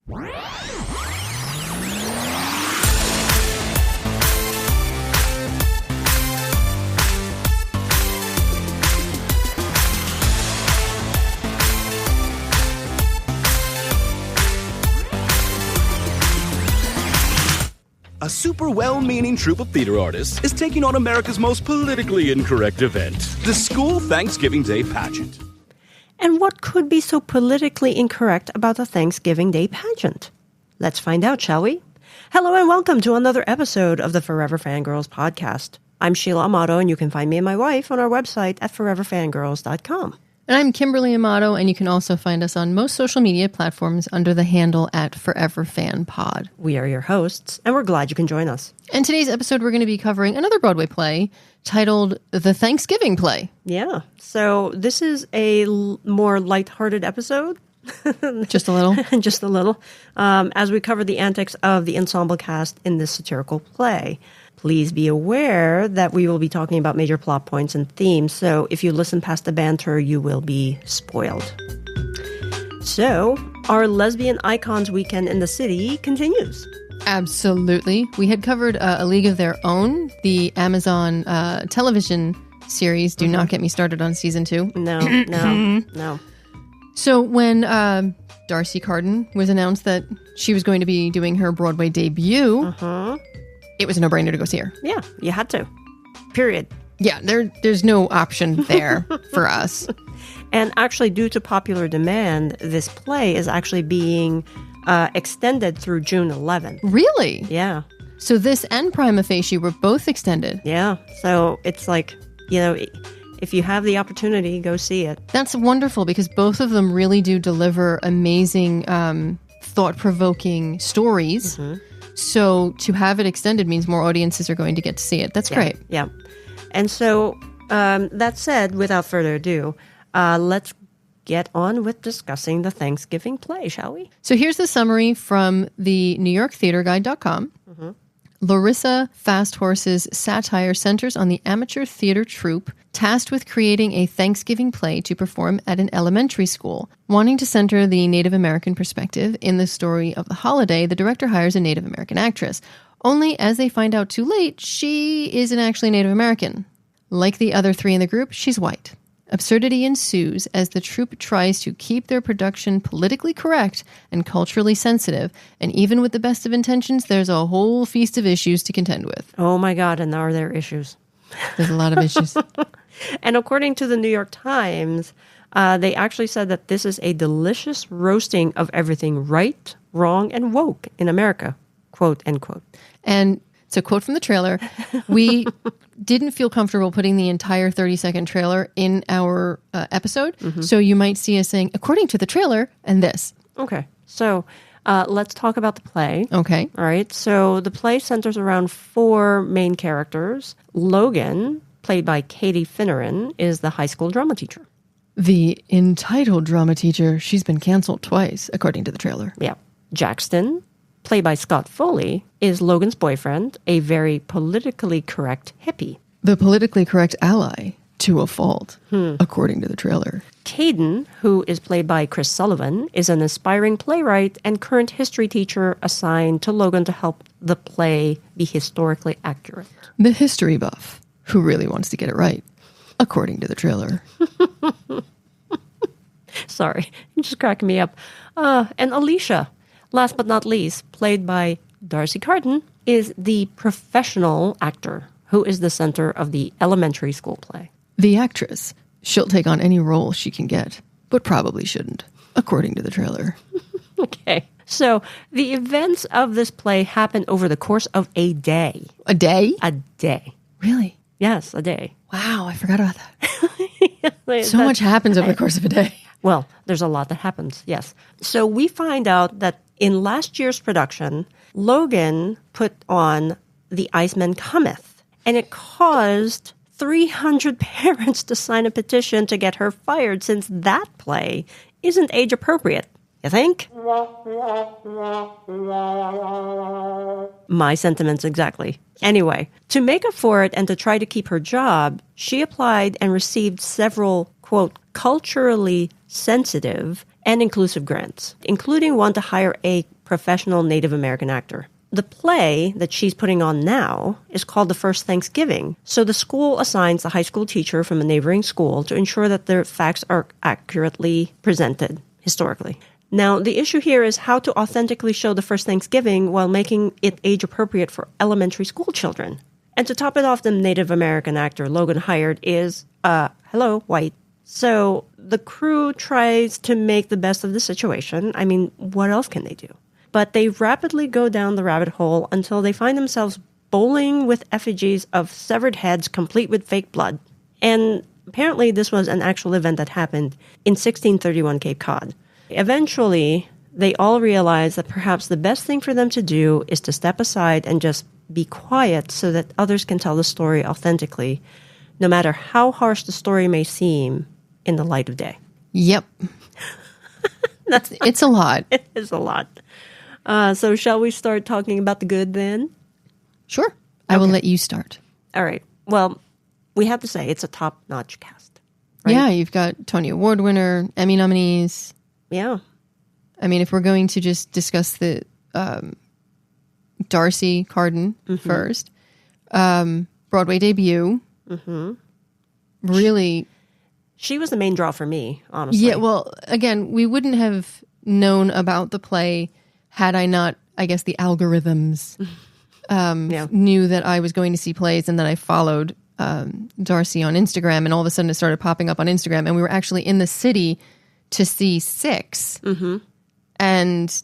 A super well-meaning troupe of theater artists is taking on America's most politically incorrect event, the School Thanksgiving Day Pageant. And what could be so politically incorrect about the Thanksgiving Day Pageant? Let's find out, shall we? Hello and welcome to another episode of the Forever Fangirls podcast. I'm Sheila Amato, and you can find me and my wife on our website at foreverfangirls.com. And I'm Kimberly Amato, and you can also find us on most social media platforms under the handle at ForeverFanPod. We are your hosts, and we're glad you can join us. In today's episode, we're going to be covering another Broadway play titled The Thanksgiving Play. Yeah, so this is a more lighthearted episode. Just a little? Just a little. As we cover the antics of the ensemble cast in this satirical play. Please be aware that we will be talking about major plot points and themes, so if you listen past the banter, you will be spoiled. So, our Lesbian Icons Weekend in the City continues. Absolutely. We had covered A League of Their Own, the Amazon television series. Do not get me started on season 2. No. So when D'Arcy Carden was announced that she was going to be doing her Broadway debut, it was a no-brainer to go see her. Yeah, you had to. Period. Yeah, there's no option there for us. And actually, due to popular demand, this play is actually being extended through June 11th. Really? Yeah. So this and Prima Facie were both extended. Yeah. So it's like, you know, if you have the opportunity, go see it. That's wonderful because both of them really do deliver amazing, thought-provoking stories. So to have it extended means more audiences are going to get to see it. That's great. Yeah. And so that said, without further ado, let's get on with discussing the Thanksgiving play, shall we? So here's the summary from the NewYorkTheaterGuide.com. Larissa Fasthorse's satire centers on the amateur theater troupe tasked with creating a Thanksgiving play to perform at an elementary school. Wanting to center the Native American perspective in the story of the holiday, the director hires a Native American actress. Only as they find out too late, she isn't actually Native American. Like the other three in the group, she's white. Absurdity ensues as the troupe tries to keep their production politically correct and culturally sensitive, and even with the best of intentions, there's a whole feast of issues to contend with. Oh my God, and are there issues? There's a lot of issues. And according to the New York Times, they actually said that this is a delicious roasting of everything right, wrong, and woke in America, quote, end quote. And it's a quote from the trailer. We didn't feel comfortable putting the entire 30-second trailer in our episode. So you might see us saying, according to the trailer, and this. Okay. So let's talk about the play. Okay. All right. So the play centers around 4 main characters. Logan, played by Katie Finneran, is the high school drama teacher. The entitled drama teacher, she's been canceled twice, according to the trailer. Yeah. Jackson, played by Scott Foley, is Logan's boyfriend, a very politically correct hippie. The politically correct ally to a fault, according to the trailer. Caden, who is played by Chris Sullivan, is an aspiring playwright and current history teacher assigned to Logan to help the play be historically accurate. The history buff, who really wants to get it right, according to the trailer. Sorry, you're just cracking me up. And Alicia, last but not least, played by D'Arcy Carden, is the professional actor who is the center of the elementary school play. The actress, she'll take on any role she can get, but probably shouldn't, according to the trailer. Okay, so the events of this play happen over the course of a day. A day? A day. Really? Yes, a day. Wow, I forgot about that. So much happens over the course of a day. Well, there's a lot that happens, yes. So we find out that in last year's production, Logan put on The Iceman Cometh, and it caused 300 parents to sign a petition to get her fired since that play isn't age appropriate. You think? My sentiments exactly. Anyway, to make up for it and to try to keep her job, she applied and received several, quote, culturally sensitive and inclusive grants, including one to hire a professional Native American actor. The play that she's putting on now is called The First Thanksgiving. So the school assigns a high school teacher from a neighboring school to ensure that the facts are accurately presented historically. Now, the issue here is how to authentically show the first Thanksgiving while making it age appropriate for elementary school children. And to top it off, the Native American actor Logan hired is, white. So the crew tries to make the best of the situation. I mean, what else can they do? But they rapidly go down the rabbit hole until they find themselves bowling with effigies of severed heads complete with fake blood. And apparently this was an actual event that happened in 1631 Cape Cod. Eventually, they all realize that perhaps the best thing for them to do is to step aside and just be quiet so that others can tell the story authentically, no matter how harsh the story may seem in the light of day. Yep. It's a lot. It is a lot. So shall we start talking about the good then? Sure. I will let you start. All right. Well, we have to say it's a top-notch cast. Right? Yeah, you've got Tony Award winner, Emmy nominees. Yeah. I mean, if we're going to just discuss the D'Arcy Carden first, Broadway debut, really... She was the main draw for me, honestly. Yeah, well, again, we wouldn't have known about the play had I not, I guess, the algorithms knew that I was going to see plays, and then I followed D'Arcy on Instagram, and all of a sudden it started popping up on Instagram, and we were actually in the city to see Six. And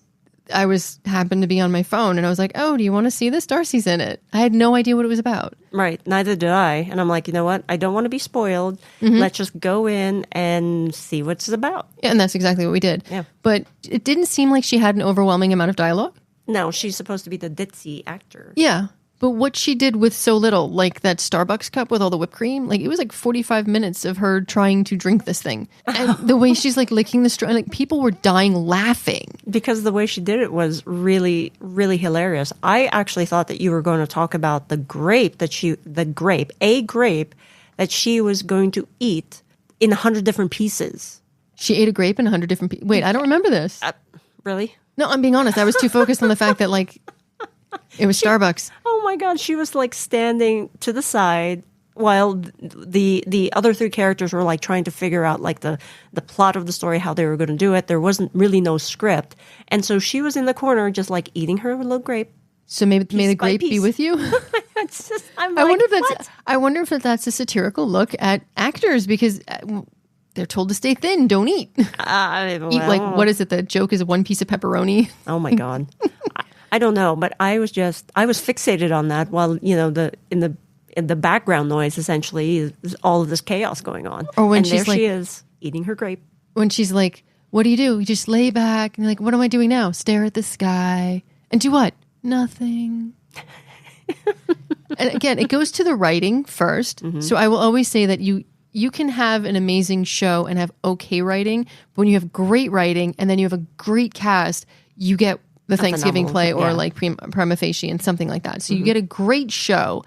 I happened to be on my phone, and I was like, oh, do you want to see this? D'Arcy's in it. I had no idea what it was about. Right. Neither did I. And I'm like, you know what? I don't want to be spoiled. Let's just go in and see what it's about. Yeah, and that's exactly what we did. Yeah. But it didn't seem like she had an overwhelming amount of dialogue. No, she's supposed to be the ditzy actor. Yeah. But what she did with so little, like that Starbucks cup with all the whipped cream, like it was like 45 minutes of her trying to drink this thing. And the way she's like licking the straw, like people were dying laughing. Because the way she did it was really, really hilarious. I actually thought that you were going to talk about a grape that she was going to eat in 100 different pieces. She ate a grape in 100 different pieces. Wait, I don't remember this. Really? No, I'm being honest. I was too focused on the fact that like it was Starbucks. Oh my God, she was like standing to the side while the other three characters were like trying to figure out like the plot of the story, how they were going to do it. There wasn't really no script. And so she was in the corner just like eating her little grape. So may the grape be with you? I wonder if that's a satirical look at actors because they're told to stay thin, don't eat. Eat like, what is it? The joke is one piece of pepperoni. Oh my God. I don't know, but I was fixated on that while, you know, in the background noise essentially is all of this chaos going on. Or when and she's there like, she is eating her grape. When she's like, what do? You just lay back and you're like, what am I doing now? Stare at the sky. And do what? Nothing. And again, it goes to the writing first. So I will always say that you can have an amazing show and have okay writing. But when you have great writing and then you have a great cast, you get the Thanksgiving play or like Prima Facie and something like that. So you get a great show.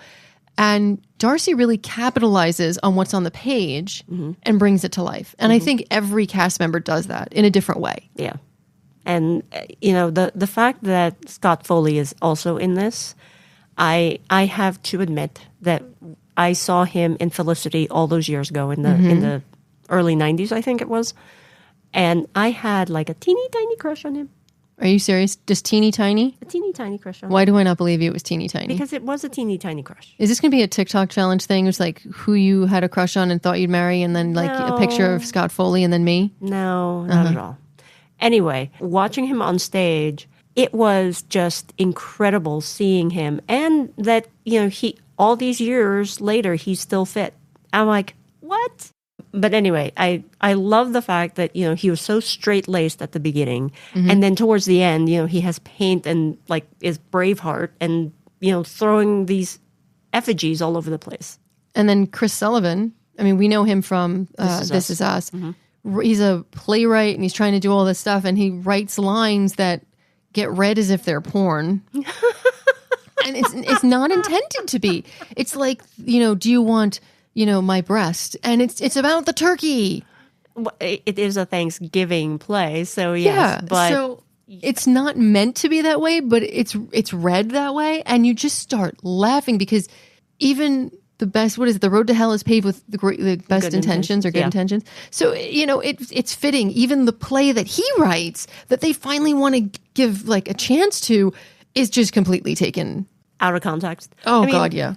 And D'Arcy really capitalizes on what's on the page and brings it to life. And I think every cast member does that in a different way. Yeah. And, you know, the fact that Scott Foley is also in this, I have to admit that I saw him in Felicity all those years ago in the early 90s, I think it was. And I had like a teeny tiny crush on him. Are you serious? Just teeny tiny? A teeny tiny crush on him. Why do I not believe you it was teeny tiny? Because it was a teeny tiny crush. Is this going to be a TikTok challenge thing? It's like who you had a crush on and thought you'd marry and then like a picture of Scott Foley and then me? No, not at all. Anyway, watching him on stage, it was just incredible seeing him. And that, you know, all these years later, he's still fit. I'm like, what? But anyway, I love the fact that, you know, he was so straight-laced at the beginning. And then towards the end, you know, he has paint and like is Braveheart and, you know, throwing these effigies all over the place. And then Chris Sullivan, I mean, we know him from This Is Us. He's a playwright and he's trying to do all this stuff and he writes lines that get read as if they're porn. And it's not intended to be. It's like, you know, do you want, you know, my breast? And it's about the turkey. it is a Thanksgiving play, so yes. But so it's not meant to be that way, but it's read that way, and you just start laughing because even the best, what is it? The road to hell is paved with the best intentions or good intentions. So, it's fitting. Even the play that he writes that they finally want to give like a chance to is just completely taken out of context. Oh, God, yeah.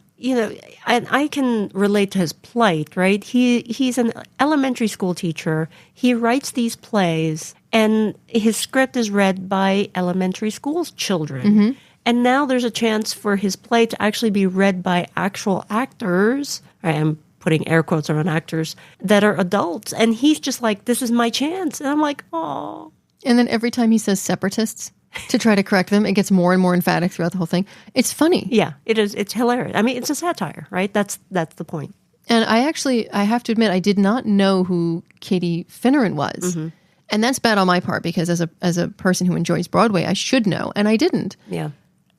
And I can relate to his plight, right? He's an elementary school teacher. He writes these plays, and his script is read by elementary school children. Mm-hmm. And now there's a chance for his play to actually be read by actual actors. I'm putting air quotes around actors that are adults. And he's just like, this is my chance. And I'm like, oh. And then every time he says separatists to try to correct them, it gets more and more emphatic throughout the whole thing. It's funny. Yeah, it is. It's hilarious. I mean, it's a satire, right? That's the point. And I have to admit, I did not know who Katie Finneran was. Mm-hmm. And that's bad on my part because as a person who enjoys Broadway, I should know. And I didn't. Yeah.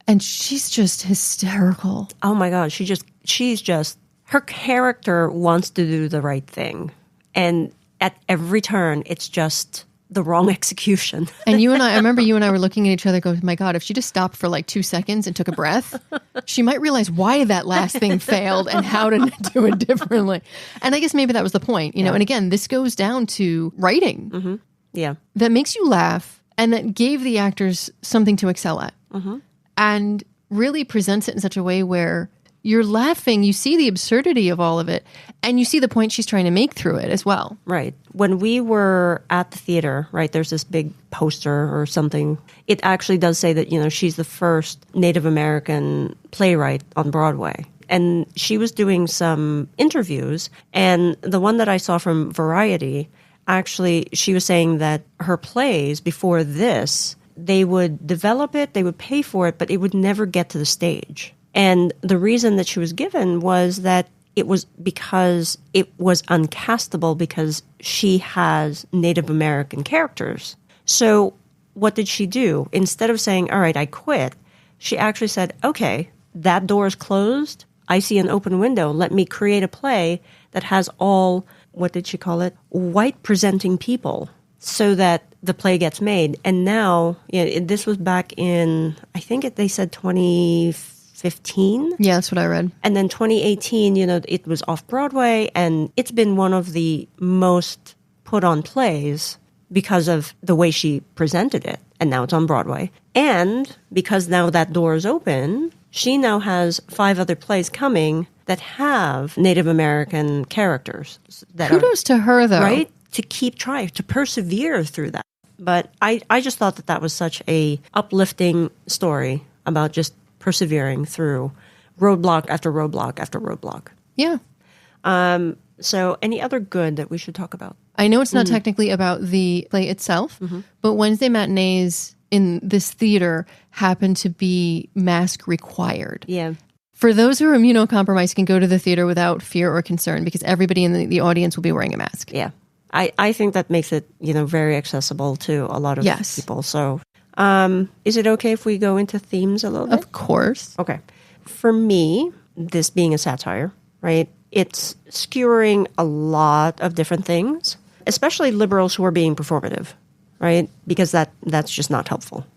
And she's just hysterical. Oh my God. She's just, her character wants to do the right thing. And at every turn, it's just the wrong execution. And I remember you and I were looking at each other going, my God, if she just stopped for like 2 seconds and took a breath, she might realize why that last thing failed and how to do it differently. And I guess maybe that was the point, you know, and again, this goes down to writing. Mm-hmm. Yeah. That makes you laugh and that gave the actors something to excel at. Mm-hmm. And really presents it in such a way where you're laughing, you see the absurdity of all of it, and you see the point she's trying to make through it as well. Right. When we were at the theater, right, there's this big poster or something. It actually does say that, she's the first Native American playwright on Broadway. And she was doing some interviews, and the one that I saw from Variety, actually, she was saying that her plays before this, they would develop it, they would pay for it, but it would never get to the stage. And the reason that she was given was that it was because it was uncastable because she has Native American characters. So what did she do? Instead of saying, all right, I quit, she actually said, okay, that door is closed. I see an open window. Let me create a play that has all, what did she call it? White presenting people so that the play gets made. And now, this was back in, I think they said 2015. Yeah, that's what I read. And then 2018, it was off Broadway, and it's been one of the most put on plays because of the way she presented it. And now it's on Broadway. And because now that door is open, she now has 5 other plays coming that have Native American characters. Kudos to her, though. Right? To keep trying, to persevere through that. But I just thought that was such a uplifting story about just persevering through roadblock after roadblock after roadblock. Yeah. So any other good that we should talk about? I know it's not technically about the play itself, but Wednesday matinees in this theater happen to be mask required. Yeah. For those who are immunocompromised can go to the theater without fear or concern because everybody in the audience will be wearing a mask. Yeah. I think that makes it, very accessible to a lot of people. So is it okay if we go into themes a little bit? Of course. Okay. For me, this being a satire, right, it's skewering a lot of different things, especially liberals who are being performative, right, because that's just not helpful.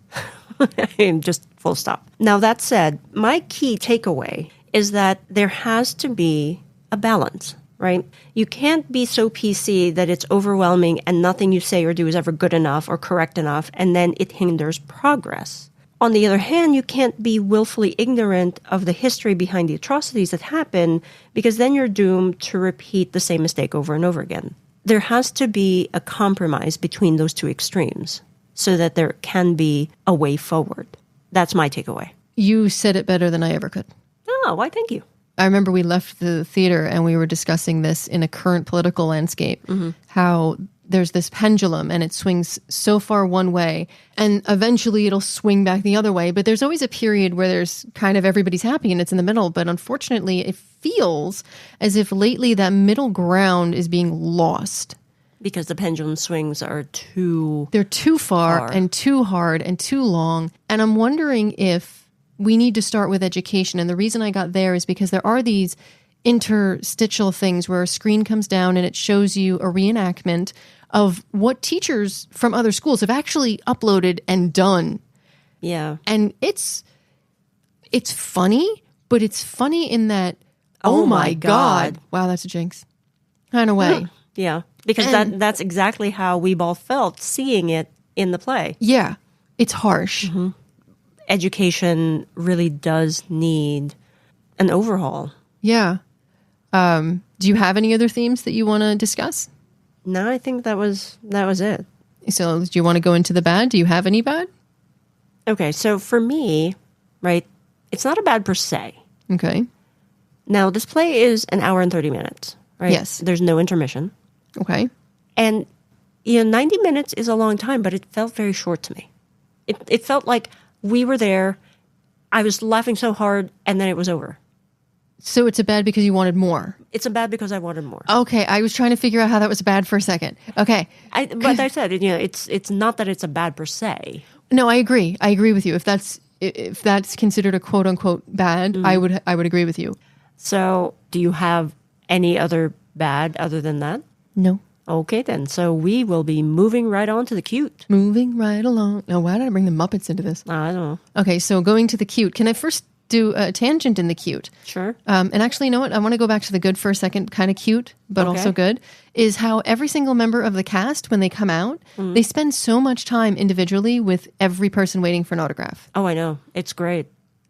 Just full stop. Now, that said, my key takeaway is that there has to be a balance. Right? You can't be so PC that it's overwhelming and nothing you say or do is ever good enough or correct enough, and then it hinders progress. On the other hand, you can't be willfully ignorant of the history behind the atrocities that happen, because then you're doomed to repeat the same mistake over and over again. There has to be a compromise between those two extremes so that there can be a way forward. That's my takeaway. You said it better than I ever could. Oh, why thank you. I remember we left the theater and we were discussing this in a current political landscape, how there's this pendulum and it swings so far one way and eventually it'll swing back the other way. But there's always a period where there's kind of everybody's happy and it's in the middle. But unfortunately, it feels as if lately that middle ground is being lost. Because the pendulum swings are they're too far and too hard and too long. And I'm wondering if we need to start with education. And the reason I got there is because there are these interstitial things where a screen comes down and it shows you a reenactment of what teachers from other schools have actually uploaded and done. Yeah. And it's funny, but it's funny in that, oh my God. Wow, that's a jinx. Kind of way. Yeah. Because that's exactly how we both felt seeing it in the play. Yeah. It's harsh. Mm-hmm. Education really does need an overhaul. Yeah. Do you have any other themes that you want to discuss? No, I think that was it. So do you want to go into the bad? Do you have any bad? Okay, so for me, right, it's not a bad per se. Okay. Now, this play is an hour and 30 minutes, right? Yes. There's no intermission. Okay. And, 90 minutes is a long time, but it felt very short to me. It felt like we were there, I was laughing so hard, and then it was over. So it's a bad because you wanted more. It's a bad because I wanted more. Okay, I was trying to figure out how that was bad for a second. Okay. But I said, it's not that it's a bad per se. No, I agree. I agree with you. If that's considered a quote unquote bad, I would agree with you. So, do you have any other bad other than that? No. Okay, then. So we will be moving right on to the cute. Moving right along. Now, why did I bring the Muppets into this? I don't know. Okay, so going to the cute. Can I first do a tangent in the cute? Sure. And actually, you know what? I want to go back to the good for a second. Kind of cute, but also good. Is how every single member of the cast, when they come out, they spend so much time individually with every person waiting for an autograph. Oh, I know. It's great.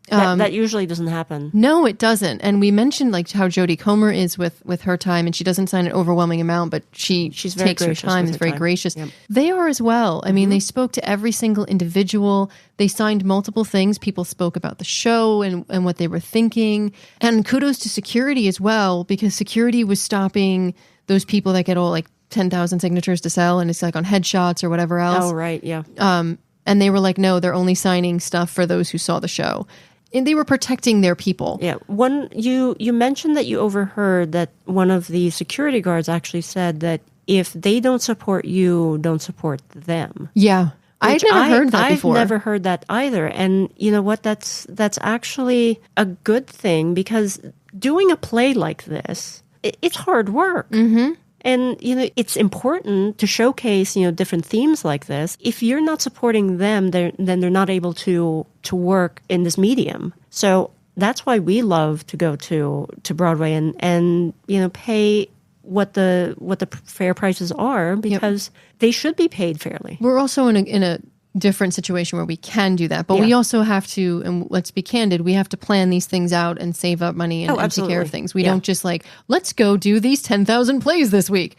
That usually doesn't happen. No, it doesn't. And we mentioned like how Jodie Comer is with her time, and she doesn't sign an overwhelming amount, but she's very takes her time, is very gracious. Yep. They are as well. I mean, they spoke to every single individual. They signed multiple things. People spoke about the show and what they were thinking. And kudos to security as well, because security was stopping those people that get all like 10,000 signatures to sell, and it's like on headshots or whatever else. Oh, right, yeah. And they were like, no, they're only signing stuff for those who saw the show. And they were protecting their people. Yeah. You mentioned that you overheard that one of the security guards actually said that if they don't support you, don't support them. Yeah. I've never heard that before. I've never heard that either. And you know what? That's actually a good thing, because doing a play like this, it's hard work. Mm-hmm. And, it's important to showcase, different themes like this. If you're not supporting them, then they're not able to work in this medium. So that's why we love to go to Broadway and pay what the fair prices are, because they should be paid fairly. We're also in a different situation where we can do that, but we also have to, and let's be candid, we have to plan these things out and save up money and take care of things. We don't just like, let's go do these 10,000 plays this week.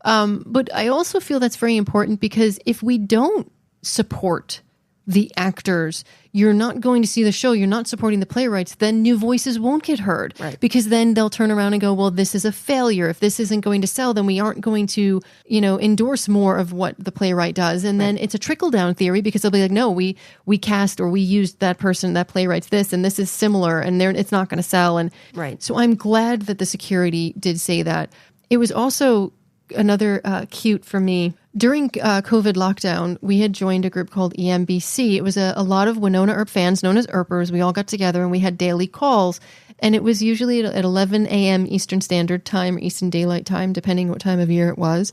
But I also feel that's very important, because if we don't support the actors, you're not going to see the show, you're not supporting the playwrights, then new voices won't get heard. Right. Because then they'll turn around and go, well, this is a failure. If this isn't going to sell, then we aren't going to, endorse more of what the playwright does. And then it's a trickle-down theory, because they'll be like, no, we cast or we used that person, that playwright's this, and this is similar, and it's not going to sell. And so I'm glad that the security did say that. It was also another cute for me. During COVID lockdown, we had joined a group called EMBC. It was a lot of Winona Earp fans, known as Earpers. We all got together and we had daily calls. And it was usually at 11 a.m. Eastern Standard Time, or Eastern Daylight Time, depending what time of year it was.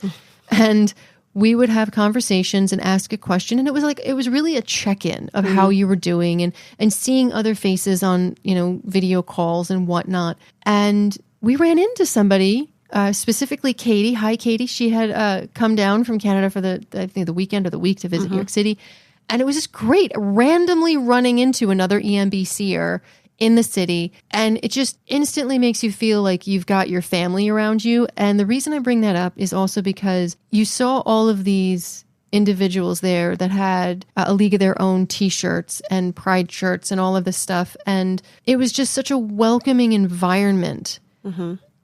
And we would have conversations and ask a question. And it was really a check-in of how you were doing, and seeing other faces on, video calls and whatnot. And we ran into somebody, specifically Katie. Hi, Katie. She had come down from Canada for the weekend or the week to visit New York City. And it was just great, randomly running into another EMBCer in the city. And it just instantly makes you feel like you've got your family around you. And the reason I bring that up is also because you saw all of these individuals there that had a League of Their Own t-shirts and pride shirts and all of this stuff. And it was just such a welcoming environment.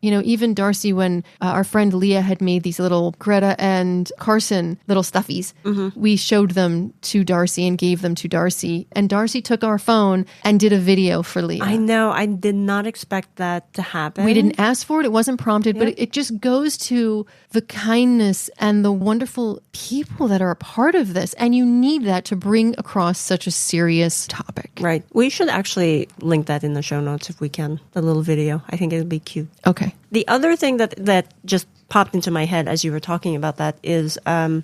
even D'Arcy, when our friend Leah had made these little Greta and Carson little stuffies, we showed them to D'Arcy and gave them to D'Arcy. And D'Arcy took our phone and did a video for Leah. I know. I did not expect that to happen. We didn't ask for it. It wasn't prompted, but it just goes to the kindness and the wonderful people that are a part of this. And you need that to bring across such a serious topic. Right. We should actually link that in the show notes if we can, the little video. I think it would be cute. Okay. The other thing that just popped into my head as you were talking about that is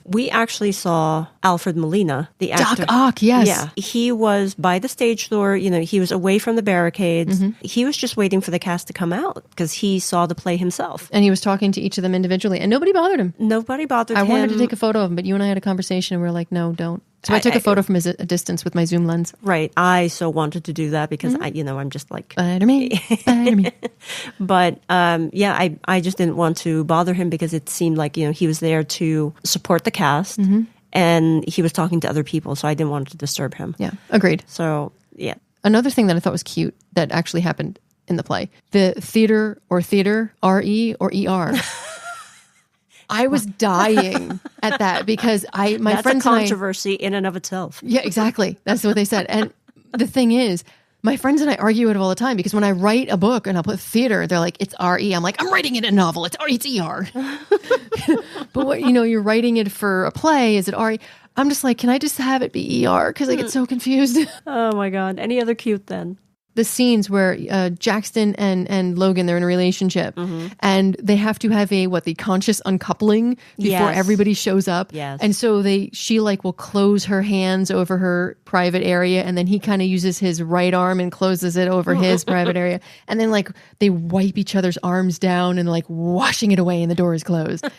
we actually saw Alfred Molina, the actor. Doc Ock, yes. Yeah. He was by the stage door. He was away from the barricades. He was just waiting for the cast to come out because he saw the play himself. And he was talking to each of them individually, and nobody bothered him. Nobody bothered him. I wanted to take a photo of him, but you and I had a conversation, and we were like, no, don't. So I took a photo from a distance with my zoom lens. Right. I so wanted to do that because I'm just like Spider-Man. But I just didn't want to bother him because it seemed like he was there to support the cast and he was talking to other people, so I didn't want to disturb him. Yeah, agreed. So yeah. Another thing that I thought was cute that actually happened in the play: the theater, R-E or E-R. I was dying at that because my That's friends a controversy in and of itself. Yeah, exactly. That's what they said. And the thing is, my friends and I argue it all the time because when I write a book and I'll put theater, they're like, it's R-E. I'm like, I'm writing it in a novel. It's E-R. But you're writing it for a play. Is it R-E? I'm just like, can I just have it be E-R? Because I get so confused. Oh my God. Any other cute then? The scenes where Jackson and Logan, they're in a relationship and they have to have the conscious uncoupling before everybody shows up. Yes. And so she will close her hands over her private area and then he kind of uses his right arm and closes it over his private area. And then they wipe each other's arms down and washing it away and the door is closed.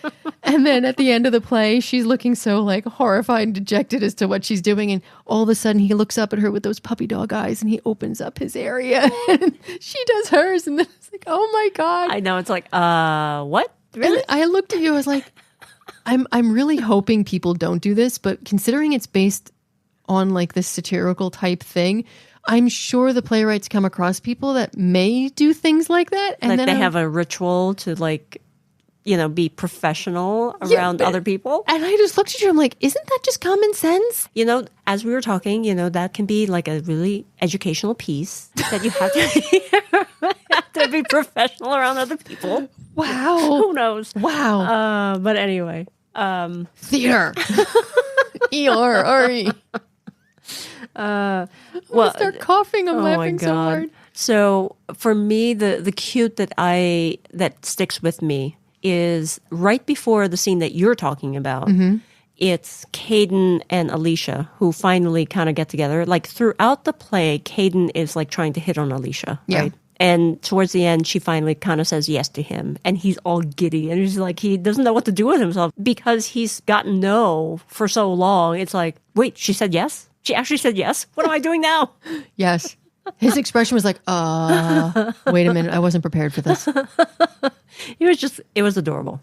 And then at the end of the play, she's looking so horrified and dejected as to what she's doing. And all of a sudden he looks up at her with those puppy dog eyes and he opens up his area and she does hers. And then it's like, oh my God. I know. It's like, what? Really? And I looked at you, I was like, I'm really hoping people don't do this, but considering it's based on this satirical type thing, I'm sure the playwrights come across people that may do things like that. And then they have a ritual to be professional around other people. And I just looked at you, I'm like, isn't that just common sense? As we were talking, that can be a really educational piece that you have to be professional around other people. Wow. Who knows? Wow. But anyway. Theater. E-R-R-E. Well, start coughing. I'm laughing so hard. So for me, the cute that sticks with me is right before the scene that you're talking about. It's Caden and Alicia who finally kind of get together. Throughout the play, Caden is trying to hit on Alicia, right? And towards the end, she finally kind of says yes to him. And he's all giddy. And he's he doesn't know what to do with himself because he's gotten no for so long. It's like, wait, she said yes? She actually said yes? What am I doing now? Yes. His expression was wait a minute. I wasn't prepared for this. It was adorable.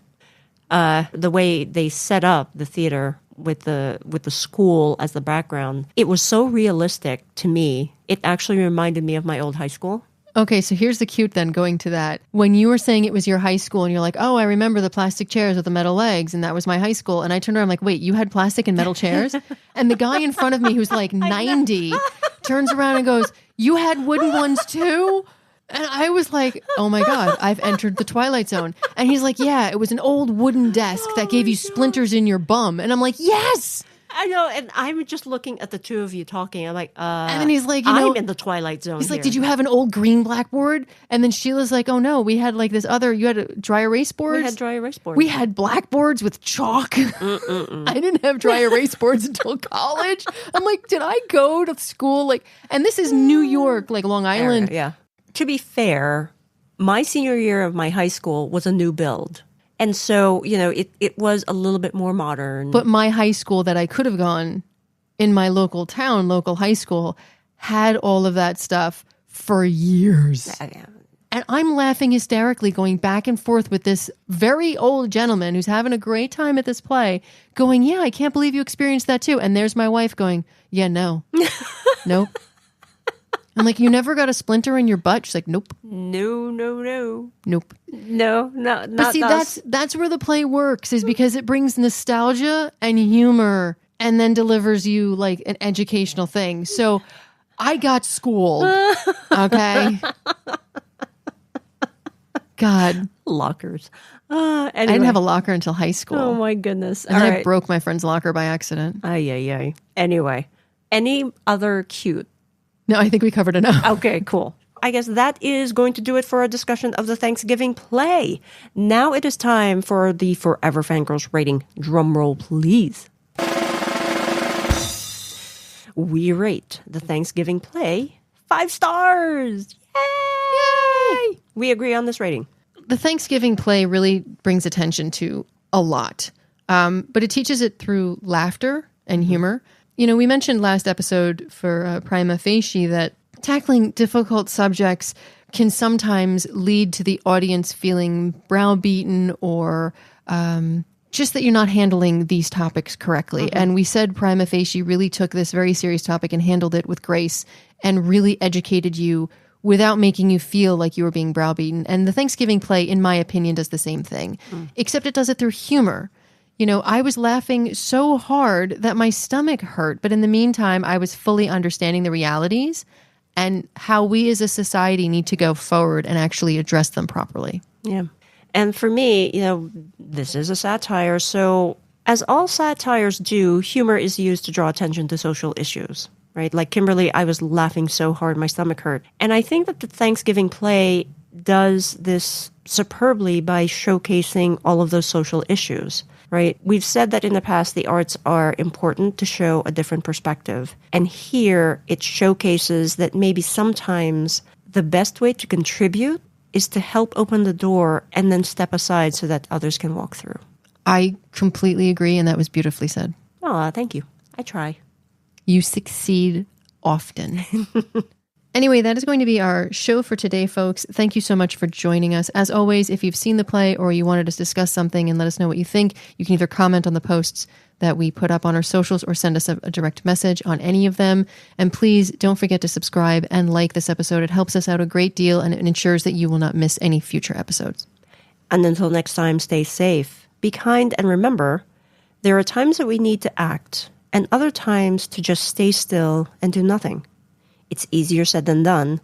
The way they set up the theater with the school as the background, it was so realistic to me. It actually reminded me of my old high school. Okay, so here's the cute then, going to that. When you were saying it was your high school and you're like, oh, I remember the plastic chairs with the metal legs and that was my high school. And I turned around, I'm like, wait, you had plastic and metal chairs? And the guy in front of me who's 90 turns around and goes, you had wooden ones too? And I was like, oh my God, I've entered the Twilight Zone. And he's like, yeah, it was an old wooden desk that gave you splinters in your bum. And I'm like, yes! I know, and I'm just looking at the two of you talking. I'm like, and then he's like, I'm in the Twilight Zone. He's like, did you have an old green blackboard? And then Sheila's like, oh no, we had this other, you had dry erase boards? We had dry erase boards. We had blackboards with chalk. I didn't have dry erase boards until college. I'm like, did I go to school? And this is New York, Long Island. Yeah. To be fair, my senior year of my high school was a new build. And so, it was a little bit more modern. But my high school that I could have gone in my local town, local high school, had all of that stuff for years. And I'm laughing hysterically going back and forth with this very old gentleman who's having a great time at this play going, yeah, I can't believe you experienced that too. And there's my wife going, yeah, no. Nope. I'm like, you never got a splinter in your butt? She's like, nope. No. Nope. No, not But see, us. that's where the play works, is because it brings nostalgia and humor and then delivers you like an educational thing. So I got schooled. Okay. God. Lockers. I didn't have a locker until high school. Oh my goodness. And then I broke my friend's locker by accident. Ay. Anyway, any other cute? No, I think we covered enough. Okay, cool. I guess that is going to do it for our discussion of the Thanksgiving play. Now it is time for the Forever Fangirls rating. Drum roll, please. We rate the Thanksgiving play 5 stars. Yay! We agree on this rating. The Thanksgiving play really brings attention to a lot, but it teaches it through laughter and humor. You know, we mentioned last episode for Prima Facie that tackling difficult subjects can sometimes lead to the audience feeling browbeaten or just that you're not handling these topics correctly. And we said Prima Facie really took this very serious topic and handled it with grace and really educated you without making you feel like you were being browbeaten. And the Thanksgiving play, in my opinion, does the same thing, except it does it through humor. You know, I was laughing so hard that my stomach hurt, but in the meantime, I was fully understanding the realities and how we as a society need to go forward and actually address them properly. Yeah. And for me, you know, this is a satire. So as all satires do, humor is used to draw attention to social issues, right? Like Kimberly, I was laughing so hard, my stomach hurt. And I think that the Thanksgiving play does this superbly by showcasing all of those social issues, right? We've said that in the past, the arts are important to show a different perspective. And here it showcases that maybe sometimes the best way to contribute is to help open the door and then step aside so that others can walk through. I completely agree, and that was beautifully said. Oh, thank you. I try. You succeed often. Anyway, that is going to be our show for today, folks. Thank you so much for joining us. As always, if you've seen the play or you wanted us to discuss something and let us know what you think, you can either comment on the posts that we put up on our socials or send us a direct message on any of them. And please don't forget to subscribe and like this episode. It helps us out a great deal and it ensures that you will not miss any future episodes. And until next time, stay safe, be kind, and remember, there are times that we need to act and other times to just stay still and do nothing. It's easier said than done,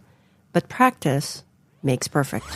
but practice makes perfect.